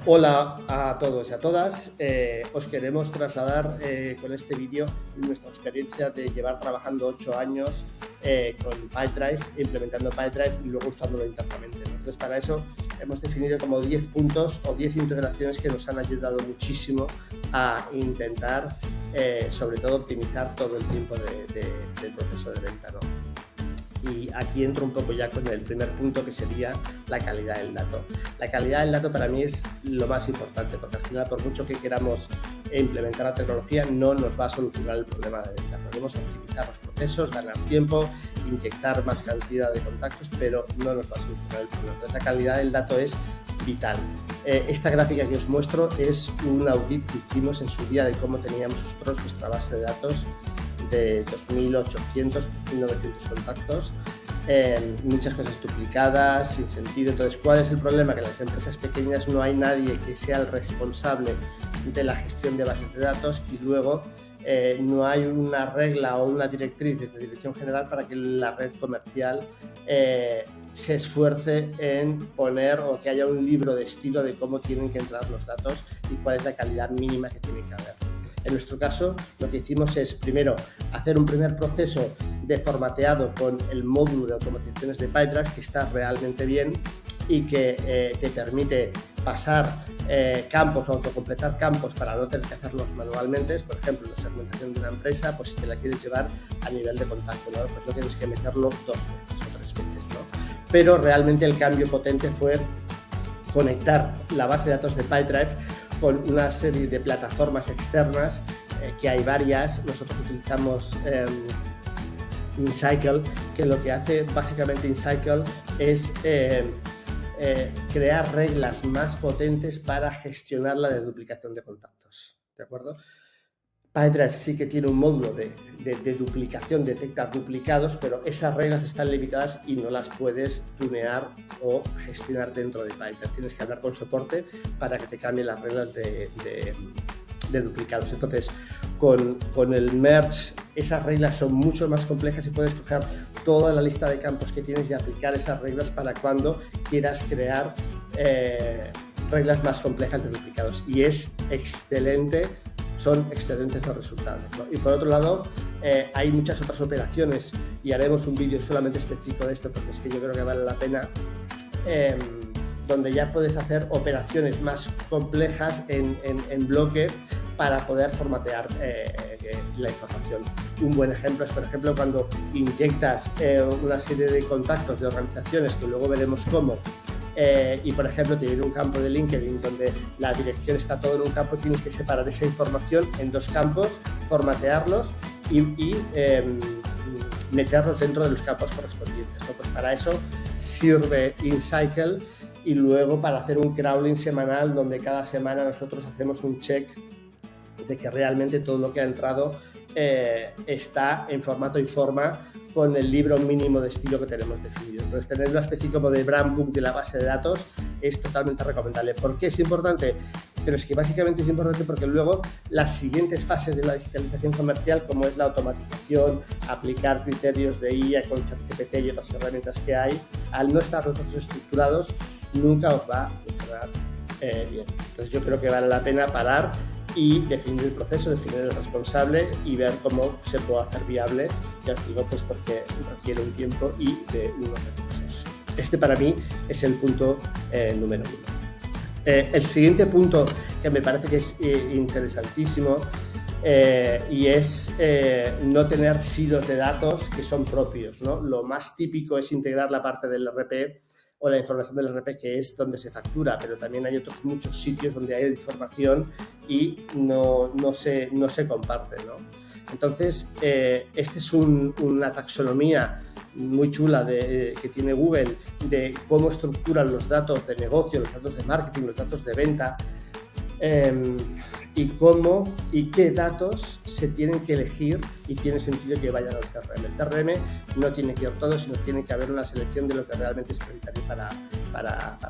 Hola a todos y a todas. Os queremos trasladar con este vídeo nuestra experiencia de llevar trabajando 8 años con Pipedrive, implementando Pipedrive y luego usándolo internamente, ¿no? Entonces, para eso hemos definido como 10 puntos o 10 integraciones que nos han ayudado muchísimo a intentar, sobre todo, optimizar todo el tiempo del proceso de venta, ¿no? Y aquí entro un poco ya con el primer punto, que sería la calidad del dato. La calidad del dato para mí es lo más importante, porque al final, por mucho que queramos implementar la tecnología, no nos va a solucionar el problema de venta. Podemos optimizar los procesos, ganar tiempo, inyectar más cantidad de contactos, pero no nos va a solucionar el problema. Entonces, la calidad del dato es vital. Esta gráfica que os muestro es un audit que hicimos en su día de cómo teníamos nosotros nuestra base de datos de 2.800, 1.900 contactos, muchas cosas duplicadas, sin sentido. Entonces, ¿cuál es el problema? Que en las empresas pequeñas no hay nadie que sea el responsable de la gestión de bases de datos y luego no hay una regla o una directriz desde Dirección General para que la red comercial se esfuerce en poner o que haya un libro de estilo de cómo tienen que entrar los datos y cuál es la calidad mínima que tiene que haber. En nuestro caso, lo que hicimos es, primero, hacer un primer proceso de formateado con el módulo de automatizaciones de Pipedrive, que está realmente bien y que te permite pasar campos o autocompletar campos para no tener que hacerlos manualmente. Por ejemplo, la segmentación de una empresa, pues si te la quieres llevar a nivel de contacto, ¿no? Pues no tienes que meterlo 2 veces o 3 veces, ¿no? Pero realmente el cambio potente fue conectar la base de datos de Pipedrive con una serie de plataformas externas, que hay varias. Nosotros utilizamos InCycle, que lo que hace básicamente InCycle es crear reglas más potentes para gestionar la duplicación de contactos, ¿de acuerdo? Pipedrive sí que tiene un módulo de duplicación, detecta duplicados, pero esas reglas están limitadas y no las puedes tunear o gestionar dentro de Pipedrive. Tienes que hablar con soporte para que te cambien las reglas de duplicados. Entonces, con el merge, esas reglas son mucho más complejas y puedes coger toda la lista de campos que tienes y aplicar esas reglas para cuando quieras crear reglas más complejas de duplicados. Y es excelente. Son excelentes los resultados, ¿no? Y por otro lado, hay muchas otras operaciones y haremos un vídeo solamente específico de esto porque es que yo creo que vale la pena, donde ya puedes hacer operaciones más complejas en bloque para poder formatear la información. Un buen ejemplo es, por ejemplo, cuando inyectas una serie de contactos de organizaciones, que luego veremos cómo, y por ejemplo te viene un campo de LinkedIn donde la dirección está todo en un campo, tienes que separar esa información en 2 campos, formatearlos y meterlos dentro de los campos correspondientes, ¿no? Pues para eso sirve InCycle, y luego para hacer un crawling semanal donde cada semana nosotros hacemos un check de que realmente todo lo que ha entrado está en formato y forma con el libro mínimo de estilo que tenemos definido. Entonces, tener una especie como de brand book de la base de datos es totalmente recomendable. ¿Por qué es importante? Pero es que básicamente es importante porque luego las siguientes fases de la digitalización comercial, como es la automatización, aplicar criterios de IA con ChatGPT y otras herramientas que hay, al no estar los datos estructurados, nunca os va a funcionar bien. Entonces, yo creo que vale la pena parar y definir el proceso, definir el responsable y ver cómo se puede hacer viable. Ya os digo, pues porque requiere un tiempo y de unos recursos. Este para mí es el punto número 1. El siguiente punto, que me parece que es interesantísimo, y es no tener silos de datos que son propios, ¿no? Lo más típico es integrar la parte del RP o la información del RP, que es donde se factura, pero también hay otros muchos sitios donde hay información y no se comparte, ¿no? Entonces, esta es una taxonomía muy chula que tiene Google de cómo estructuran los datos de negocio, los datos de marketing, los datos de venta, y cómo y qué datos se tienen que elegir y tiene sentido que vayan al CRM. El CRM no tiene que ir todo, sino tiene que haber una selección de lo que realmente es prioritario para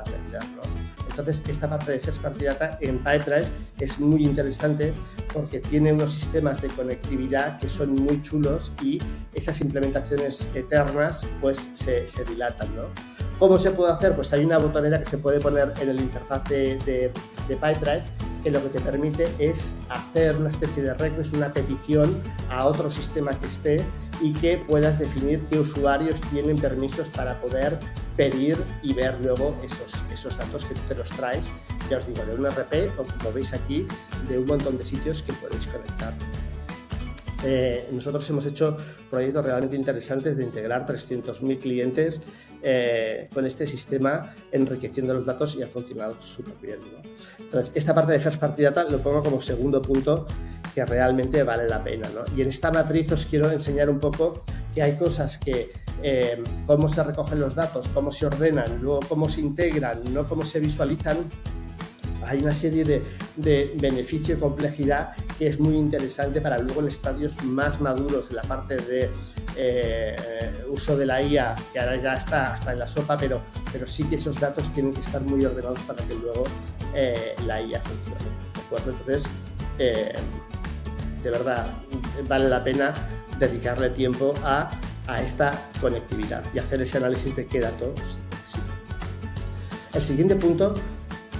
vender, ¿no? Entonces, esta parte de First Party Data en Pipedrive es muy interesante porque tiene unos sistemas de conectividad que son muy chulos y esas implementaciones eternas pues se dilatan, ¿no? ¿Cómo se puede hacer? Pues hay una botonera que se puede poner en el interfaz de Pipedrive, que lo que te permite es hacer una especie de request, una petición a otro sistema que esté y que puedas definir qué usuarios tienen permisos para poder pedir y ver luego esos datos que tú te los traes, ya os digo, de un RP o como veis aquí, de un montón de sitios que podéis conectar. Nosotros hemos hecho proyectos realmente interesantes de integrar 300.000 clientes con este sistema, enriqueciendo los datos, y ha funcionado súper bien, ¿no? Entonces, esta parte de First Party Data lo pongo como segundo punto que realmente vale la pena, ¿no? Y en esta matriz os quiero enseñar un poco que hay cosas que cómo se recogen los datos, cómo se ordenan, luego cómo se integran, no cómo se visualizan. Hay una serie de beneficio y complejidad que es muy interesante para luego en estadios más maduros, en la parte de uso de la IA, que ahora ya está hasta en la sopa, pero sí que esos datos tienen que estar muy ordenados para que luego la IA funcione, ¿de acuerdo? Entonces, de verdad, vale la pena dedicarle tiempo a esta conectividad y hacer ese análisis de qué datos necesito. El siguiente punto,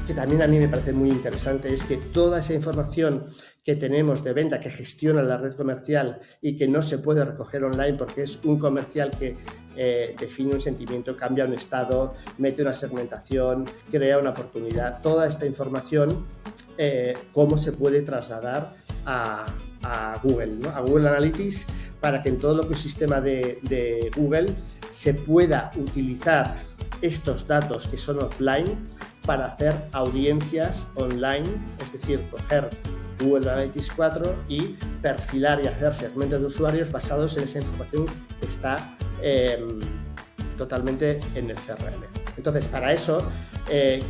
que también a mí me parece muy interesante, es que toda esa información que tenemos de venta que gestiona la red comercial y que no se puede recoger online porque es un comercial que define un sentimiento, cambia un estado, mete una segmentación, crea una oportunidad, toda esta información, cómo se puede trasladar a Google, ¿no? A Google Analytics, para que en todo el ecosistema de Google se pueda utilizar estos datos que son offline para hacer audiencias online, es decir, coger Google Analytics 4 y perfilar y hacer segmentos de usuarios basados en esa información que está totalmente en el CRM. Entonces, para eso,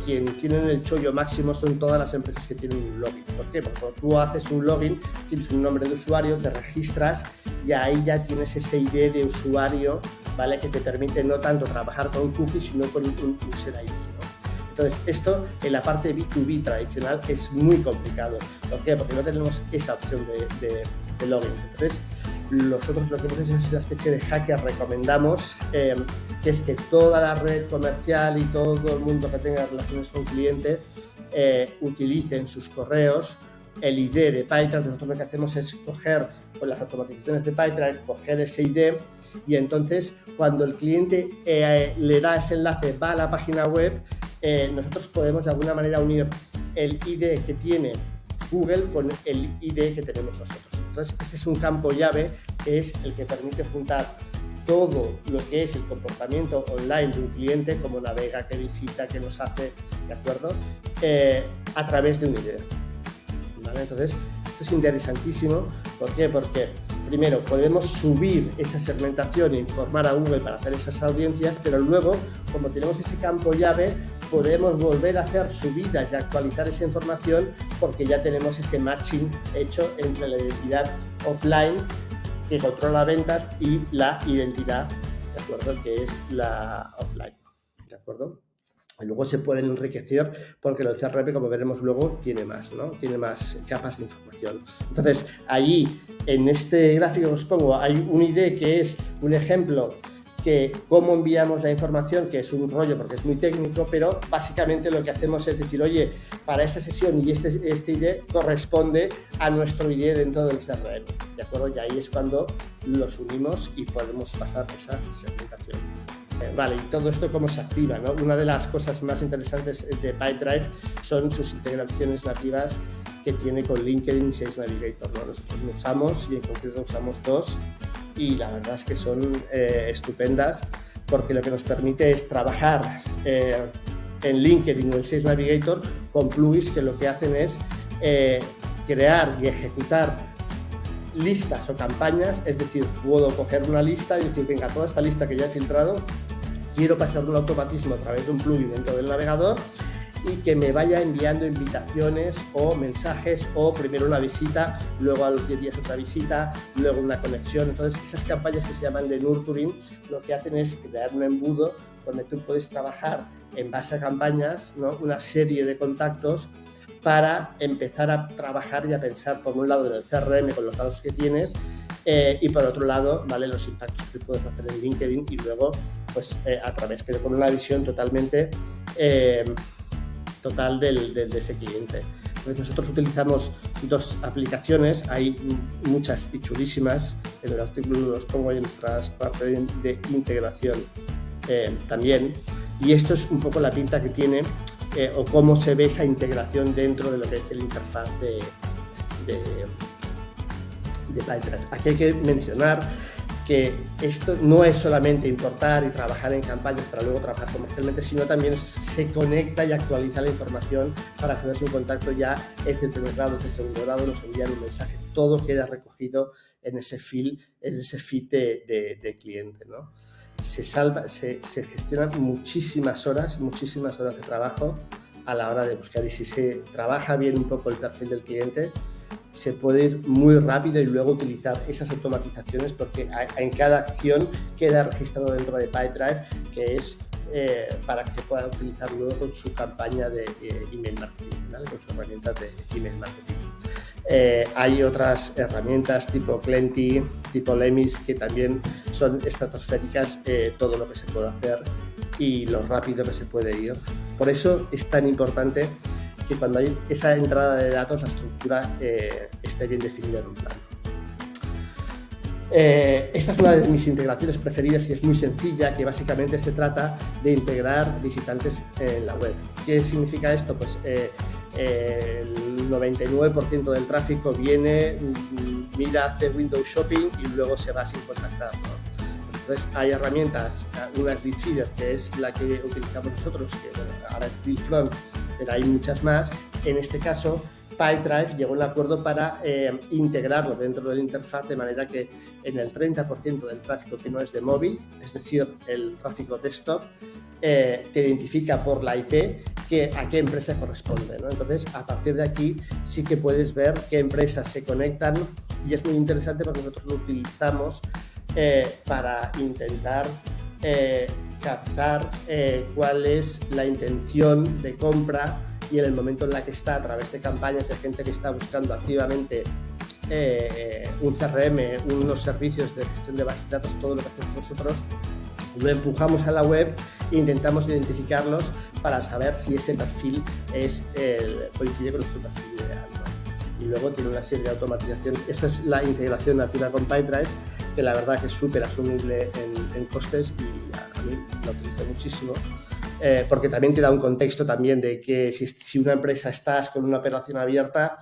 quien tienen el chollo máximo son todas las empresas que tienen un login. ¿Por qué? Porque cuando tú haces un login, tienes un nombre de usuario, te registras y ahí ya tienes ese ID de usuario, ¿vale? Que te permite no tanto trabajar con un cookie, sino con un user ID, ¿no? Entonces, esto en la parte B2B tradicional es muy complicado. ¿Por qué? Porque no tenemos esa opción de login. Entonces, nosotros lo que hemos hecho es una especie de hacker, recomendamos que es que toda la red comercial y todo el mundo que tenga relaciones con clientes utilicen sus correos el ID de Pipedrive. Nosotros lo que hacemos es coger con las automatizaciones de Pipedrive, coger ese ID, y entonces cuando el cliente le da ese enlace, va a la página web, nosotros podemos de alguna manera unir el ID que tiene Google con el ID que tenemos nosotros. Entonces, este es un campo llave que es el que permite juntar todo lo que es el comportamiento online de un cliente, cómo navega, qué visita, qué nos hace, ¿de acuerdo? A través de un ID, ¿vale? Entonces, esto es interesantísimo. ¿Por qué? Porque primero podemos subir esa segmentación e informar a Google para hacer esas audiencias, pero luego, como tenemos ese campo llave, podemos volver a hacer subidas y actualizar esa información porque ya tenemos ese matching hecho entre la identidad offline que controla ventas y la identidad, ¿de acuerdo?, que es la offline, ¿de acuerdo? Y luego se pueden enriquecer porque el CRM, como veremos luego, tiene más, ¿no? Tiene más capas de información. Entonces, allí, en este gráfico que os pongo, hay un ID que es un ejemplo que cómo enviamos la información, que es un rollo porque es muy técnico, pero básicamente lo que hacemos es decir, oye, para esta sesión y este ID corresponde a nuestro ID dentro del CRM, ¿de acuerdo? Y ahí es cuando los unimos y podemos pasar esa segmentación. Vale, y todo esto cómo se activa, ¿no? Una de las cosas más interesantes de Pipedrive son sus integraciones nativas que tiene con LinkedIn y Sales Navigator, ¿no? Nosotros lo usamos y en concreto usamos dos, y la verdad es que son estupendas porque lo que nos permite es trabajar en LinkedIn o en Sales Navigator con plugins que lo que hacen es crear y ejecutar listas o campañas. Es decir, puedo coger una lista y decir, venga, toda esta lista que ya he filtrado, quiero pasar un automatismo a través de un plugin dentro del navegador y que me vaya enviando invitaciones o mensajes, o primero una visita, luego a los 10 días otra visita, luego una conexión. Entonces, esas campañas que se llaman de nurturing, lo que hacen es crear un embudo donde tú puedes trabajar en base a campañas, ¿no?, una serie de contactos para empezar a trabajar y a pensar, por un lado, en el CRM con los datos que tienes, y por otro lado, ¿vale?, los impactos que puedes hacer en LinkedIn y luego pues a través, pero con una visión totalmente total de ese cliente. Entonces nosotros utilizamos dos aplicaciones, hay muchas y chulísimas, en el artículo los pongo en nuestras partes de integración también, y esto es un poco la pinta que tiene o cómo se ve esa integración dentro de lo que es el interfaz de Pipedrive. Aquí hay que mencionar que esto no es solamente importar y trabajar en campañas para luego trabajar comercialmente, sino también se conecta y actualiza la información para hacerse un contacto ya es de primer grado, de segundo grado, nos envían un mensaje, todo queda recogido en ese feed de cliente, ¿no? Se gestionan muchísimas horas de trabajo a la hora de buscar, y si se trabaja bien un poco el perfil del cliente, se puede ir muy rápido y luego utilizar esas automatizaciones, porque en cada acción queda registrado dentro de Pipedrive, que es para que se pueda utilizar luego con su campaña de email marketing, ¿vale? Con sus herramientas de email marketing. Hay otras herramientas tipo Clenty, tipo Lemis, que también son estratosféricas, todo lo que se puede hacer y lo rápido que se puede ir. Por eso es tan importante que cuando hay esa entrada de datos, la estructura esté bien definida en un plan. Esta es una de mis integraciones preferidas y es muy sencilla, que básicamente se trata de integrar visitantes en la web. ¿Qué significa esto? Pues el 99% del tráfico viene, mira, hace window shopping y luego se va sin contactar, ¿no? Entonces hay herramientas, una es Leadfeeder, que es la que utilizamos nosotros, que bueno, ahora es Buildfront, pero hay muchas más. En este caso, Pipedrive llegó a un acuerdo para integrarlo dentro de la interfaz, de manera que en el 30% del tráfico que no es de móvil, es decir, el tráfico desktop, te identifica por la IP a qué empresa corresponde, ¿no? Entonces, a partir de aquí sí que puedes ver qué empresas se conectan, y es muy interesante porque nosotros lo utilizamos para intentar captar cuál es la intención de compra y en el momento en la que está, a través de campañas de gente que está buscando activamente un CRM, unos servicios de gestión de bases de datos, todo lo que hacemos nosotros, lo empujamos a la web e intentamos identificarlos para saber si ese perfil coincide con nuestro perfil ideal, ¿no? Y luego tiene una serie de automatizaciones. Esta es la integración nativa con Pipedrive, que la verdad que es súper asumible en costes, y a mí la utilizo muchísimo. Porque también te da un contexto también de que si una empresa estás con una operación abierta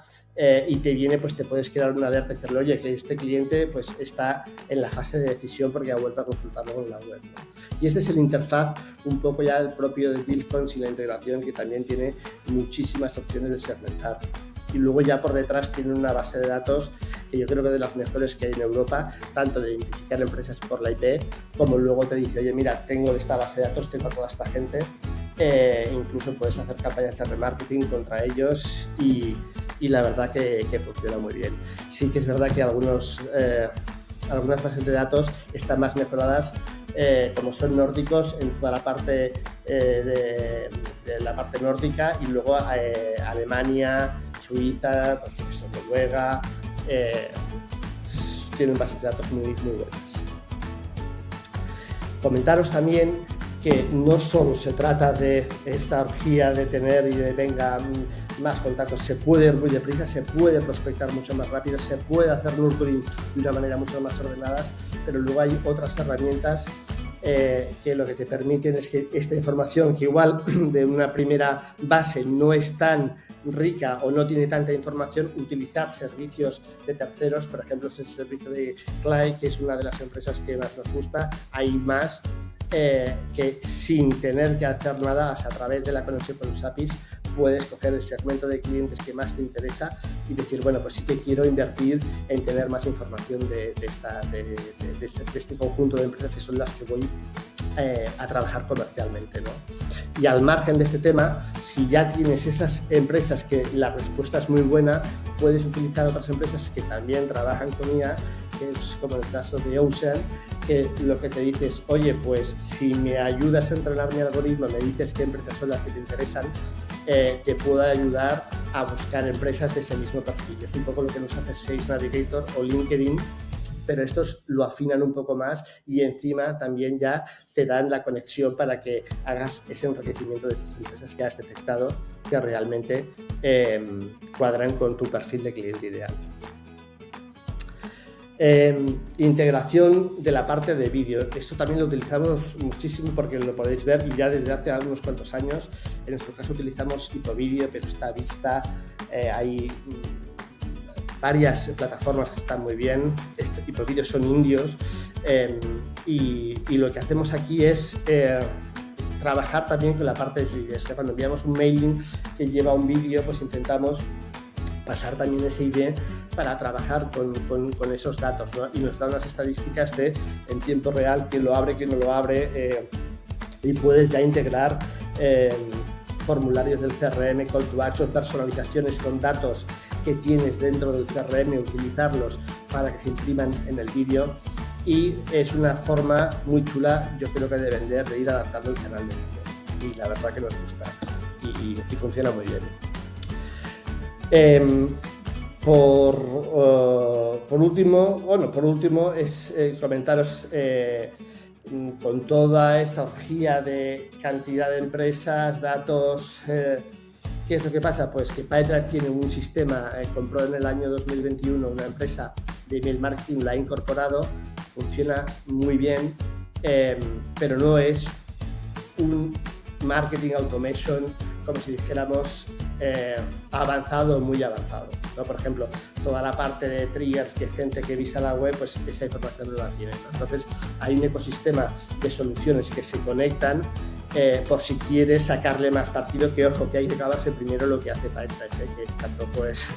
y te viene, pues te puedes crear una alerta y decirle, oye, que este cliente pues está en la fase de decisión porque ha vuelto a consultarlo en la web, ¿no? Y este es el interfaz un poco ya el propio de Buildfront y la integración, que también tiene muchísimas opciones de segmentar. Y luego ya por detrás tienen una base de datos que yo creo que es de las mejores que hay en Europa, tanto de identificar empresas por la IP, como luego te dice, oye, mira, tengo esta base de datos, tengo a toda esta gente, incluso puedes hacer campañas de remarketing contra ellos, y la verdad que funciona muy bien. Sí que es verdad que algunas bases de datos están más mejoradas, como son nórdicos, en toda la parte de la parte nórdica, y luego Alemania, Suiza, pues, Noruega, tienen bases de datos muy, muy buenas. Comentaros también que no solo se trata de esta orgía de tener y de venga más contactos, se puede ir muy deprisa, se puede prospectar mucho más rápido, se puede hacer nurturing de una manera mucho más ordenada, pero luego hay otras herramientas que lo que te permiten es que esta información, que igual de una primera base no es tan rica o no tiene tanta información, utilizar servicios de terceros, por ejemplo, el servicio de Clay, que es una de las empresas que más nos gusta. Hay más que sin tener que hacer nada, a través de la conexión con los APIs, puedes coger el segmento de clientes que más te interesa y decir, bueno, pues sí que quiero invertir en tener más información de este conjunto de empresas que son las que voy a trabajar comercialmente, ¿no? Y al margen de este tema, si ya tienes esas empresas que la respuesta es muy buena, puedes utilizar otras empresas que también trabajan con IA, que es como el caso de Ocean, que lo que te dice es, oye, pues si me ayudas a entrenar mi algoritmo, me dices qué empresas son las que te interesan, te puedo ayudar a buscar empresas de ese mismo perfil. Es un poco lo que nos hace Sales Navigator o LinkedIn, pero estos lo afinan un poco más y encima también ya te dan la conexión para que hagas ese enriquecimiento de esas empresas que has detectado que realmente cuadran con tu perfil de cliente ideal. Integración de la parte de vídeo. Esto también lo utilizamos muchísimo porque lo podéis ver ya desde hace unos cuantos años. En nuestro caso utilizamos Hipovideo, pero está vista. Hay varias plataformas que están muy bien. Hipovideo son indios y lo que hacemos aquí es trabajar también con la parte de SID. Cuando enviamos un mailing que lleva un vídeo, pues intentamos pasar también ese ID para trabajar con esos datos, ¿no? Y nos da unas estadísticas de en tiempo real quién lo abre, quién no lo abre y puedes ya integrar formularios del CRM, call to action, personalizaciones con datos que tienes dentro del CRM, utilizarlos para que se impriman en el vídeo y es una forma muy chula, yo creo que de vender, de ir adaptando el canal de vídeo y la verdad que nos gusta y funciona muy bien. Por último es comentaros con toda esta orgía de cantidad de empresas, datos, ¿qué es lo que pasa? Pues que Pipedrive tiene un sistema, compró en el año 2021 una empresa de email marketing, la ha incorporado, funciona muy bien, pero no es un marketing automation como si dijéramos avanzado o muy avanzado, ¿no? Por ejemplo, toda la parte de triggers que gente que visa la web, pues esa información no la tiene, ¿no? Entonces hay un ecosistema de soluciones que se conectan por si quieres sacarle más partido, que ojo, que hay que acabarse primero lo que hace Pipedrive, que tampoco es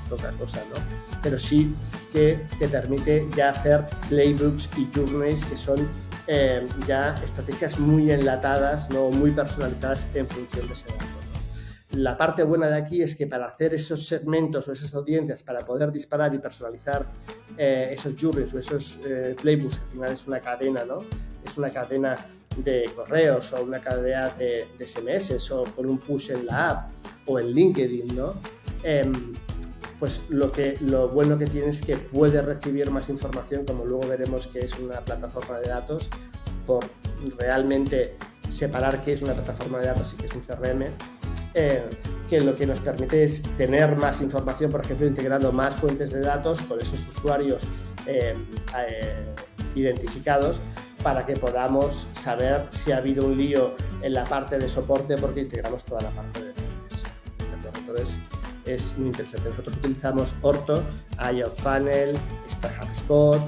poca cosa, ¿no? Pero sí que te permite ya hacer playbooks y journeys que son ya estrategias muy enlatadas, ¿no? Muy personalizadas en función de ese dato, ¿no? La parte buena de aquí es que para hacer esos segmentos o esas audiencias, para poder disparar y personalizar esos journeys o esos playbooks, al final es una cadena, ¿no? Es una cadena de correos o una cadena de SMS o con un push en la app o en LinkedIn, ¿no? Pues lo bueno que tiene es que puede recibir más información, como luego veremos que es una plataforma de datos, por realmente separar qué es una plataforma de datos y qué es un CRM, que lo que nos permite es tener más información, por ejemplo, integrando más fuentes de datos con esos usuarios identificados para que podamos saber si ha habido un lío en la parte de soporte porque integramos toda la parte de redes. Entonces, es muy interesante. Nosotros utilizamos Orto, IoFunnel, está HubSpot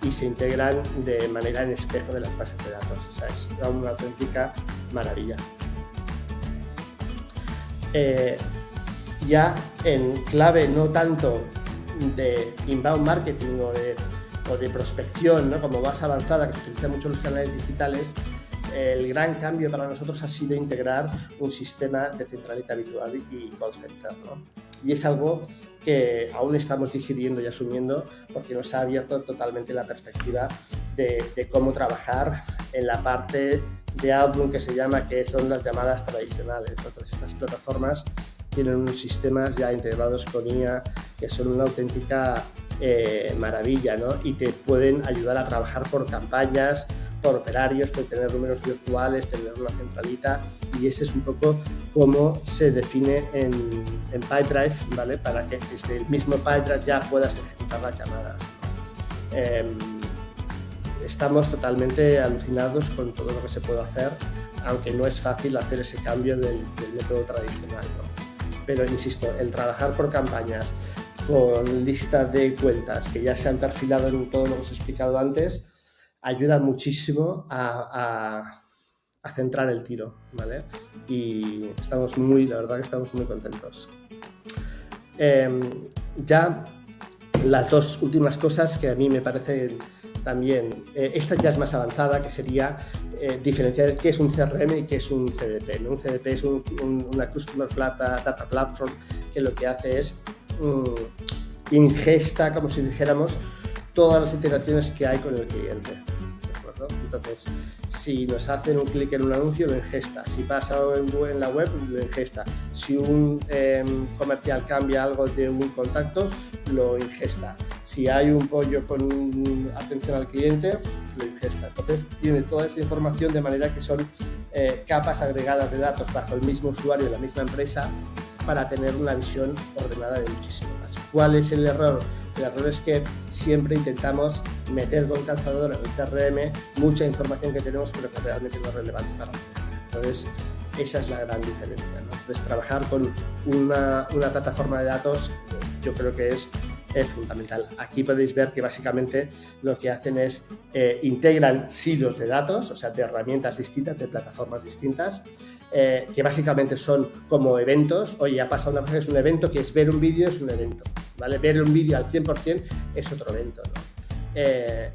y se integran de manera en espejo de las bases de datos. O sea, es una auténtica maravilla. Ya en clave no tanto de inbound marketing o de prospección, ¿no? Como más avanzada, que se utiliza mucho en los canales digitales, el gran cambio para nosotros ha sido integrar un sistema de centralita habitual y call center, ¿no? Y es algo que aún estamos digiriendo y asumiendo porque nos ha abierto totalmente la perspectiva de cómo trabajar en la parte de Outbound que se llama, que son las llamadas tradicionales. Entonces, estas plataformas tienen unos sistemas ya integrados con IA que son una auténtica maravilla, ¿no? Y te pueden ayudar a trabajar por campañas, por operarios, por tener números virtuales, tener una centralita, y ese es un poco cómo se define en Pipedrive, ¿vale? Para que desde el mismo Pipedrive ya puedas ejecutar las llamadas. Estamos totalmente alucinados con todo lo que se puede hacer, aunque no es fácil hacer ese cambio del método tradicional, ¿no? Pero insisto, el trabajar por campañas con lista de cuentas que ya se han perfilado en todo lo que os he explicado antes, ayuda muchísimo a centrar el tiro, ¿vale? Y la verdad que estamos muy contentos. Ya las dos últimas cosas que a mí me parecen también, esta ya es más avanzada, que sería diferenciar qué es un CRM y qué es un CDP, ¿no? Un CDP es una Customer Data Platform que lo que hace es ingesta, como si dijéramos, todas las interacciones que hay con el cliente, ¿de acuerdo? Entonces, si nos hacen un clic en un anuncio, lo ingesta. Si pasa en la web, lo ingesta. Si un comercial cambia algo de un contacto, lo ingesta. Si hay un pollo con atención al cliente, lo ingesta. Entonces tiene toda esa información de manera que son capas agregadas de datos bajo el mismo usuario de la misma empresa para tener una visión ordenada de muchísimo más. ¿Cuál es el error? El error es que siempre intentamos meter con calzador en el CRM mucha información que tenemos pero que realmente no es relevante para la empresa. Entonces, esa es la gran diferencia, ¿no? Entonces, trabajar con una plataforma de datos yo creo que es fundamental. Aquí podéis ver que básicamente lo que hacen es integran silos de datos, o sea, de herramientas distintas, de plataformas distintas, que básicamente son como eventos. Oye, ha pasado una cosa que es un evento, que es ver un vídeo, es un evento, ¿vale? Ver un vídeo al 100% es otro evento, ¿no?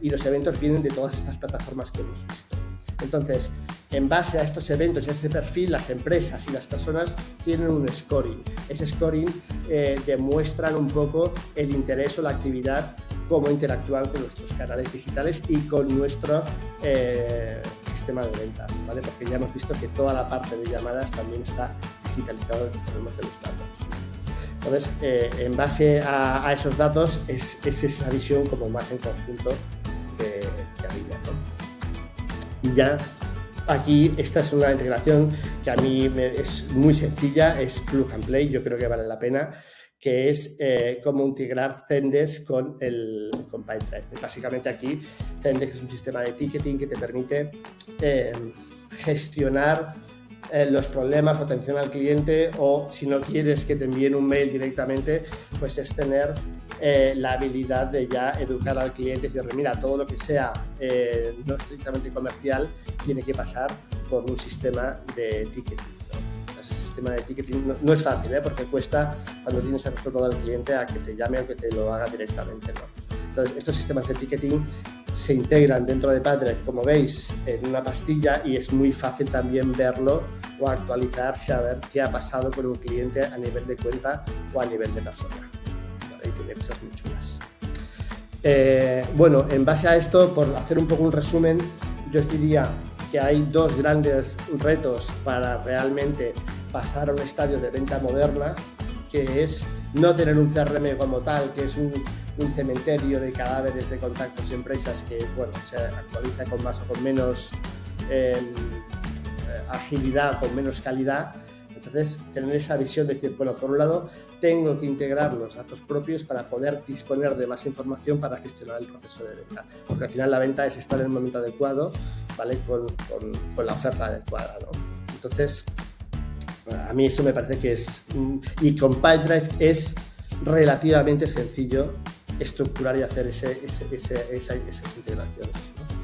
Y los eventos vienen de todas estas plataformas que hemos visto. Entonces, en base a estos eventos y a ese perfil, las empresas y las personas tienen un scoring. Ese scoring demuestran un poco el interés o la actividad, cómo interactúan con nuestros canales digitales y con nuestro sistema de ventas, ¿vale? Porque ya hemos visto que toda la parte de llamadas también está digitalizada en términos de los datos. Entonces, en base a esos datos, es esa visión como más en conjunto que había, ¿no? Y ya aquí esta es una integración que a mí es muy sencilla, es plug and play, yo creo que vale la pena, que es cómo integrar Zendesk con Pipedrive. Básicamente aquí Zendesk es un sistema de ticketing que te permite gestionar los problemas o atención al cliente, o si no quieres que te envíen un mail directamente, pues es tener la habilidad de ya educar al cliente y decirle, mira, todo lo que sea no estrictamente comercial tiene que pasar por un sistema de ticketing, ¿no? Entonces, el sistema de ticketing no es fácil, porque cuesta cuando tienes acostumbrado al cliente a que te llame o que te lo haga directamente, ¿no? Entonces, estos sistemas de ticketing se integran dentro de Pipedrive, como veis, en una pastilla, y es muy fácil también verlo o actualizarse a ver qué ha pasado con un cliente a nivel de cuenta o a nivel de persona. ¿Vale? Y tiene cosas muy chulas. Bueno, en base a esto, por hacer un poco un resumen, yo os diría que hay dos grandes retos para realmente pasar a un estadio de venta moderna, que es no tener un CRM como tal, que es un cementerio de cadáveres de contactos y empresas que, bueno, se actualiza con más o con menos agilidad, con menos calidad. Entonces, tener esa visión de decir, bueno, por un lado, tengo que integrar los datos propios para poder disponer de más información para gestionar el proceso de venta. Porque al final la venta es estar en el momento adecuado, ¿vale? Con la oferta adecuada, ¿no? Entonces, a mí eso me parece que es... Y con Pipedrive es relativamente sencillo estructurar y hacer esas integraciones, ¿no?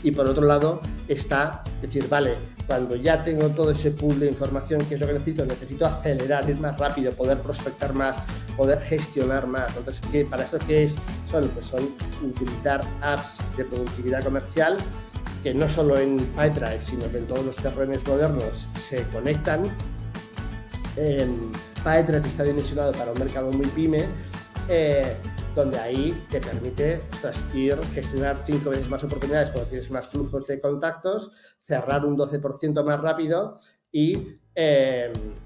Y por otro lado está decir, vale, cuando ya tengo todo ese pool de información, ¿qué es lo que necesito? Necesito acelerar, ir más rápido, poder prospectar más, poder gestionar más. Entonces, ¿para eso qué es? Pues son utilizar apps de productividad comercial que no solo en Pipedrive, sino que en todos los CRMs modernos se conectan. Pipedrive está dimensionado para un mercado muy pyme, donde ahí te permite gestionar 5 veces más oportunidades cuando tienes más flujos de contactos, cerrar un 12% más rápido y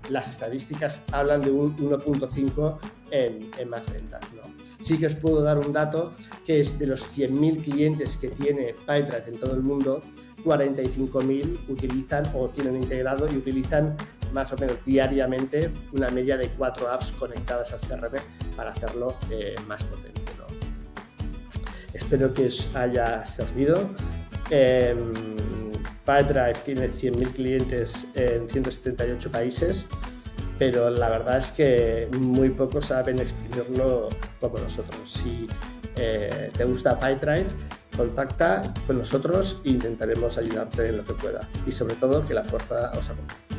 las estadísticas hablan de un 1.5 en más ventas, ¿no? Sí que os puedo dar un dato, que es de los 100.000 clientes que tiene Pipedrive en todo el mundo, 45.000 utilizan o tienen integrado y utilizan más o menos diariamente una media de 4 apps conectadas al CRM para hacerlo más potente, ¿no? Espero que os haya servido. Pipedrive tiene 100.000 clientes en 178 países, pero la verdad es que muy pocos saben exprimirlo como nosotros. Si te gusta Pipedrive, contacta con nosotros e intentaremos ayudarte en lo que pueda. Y sobre todo, que la fuerza os acompañe.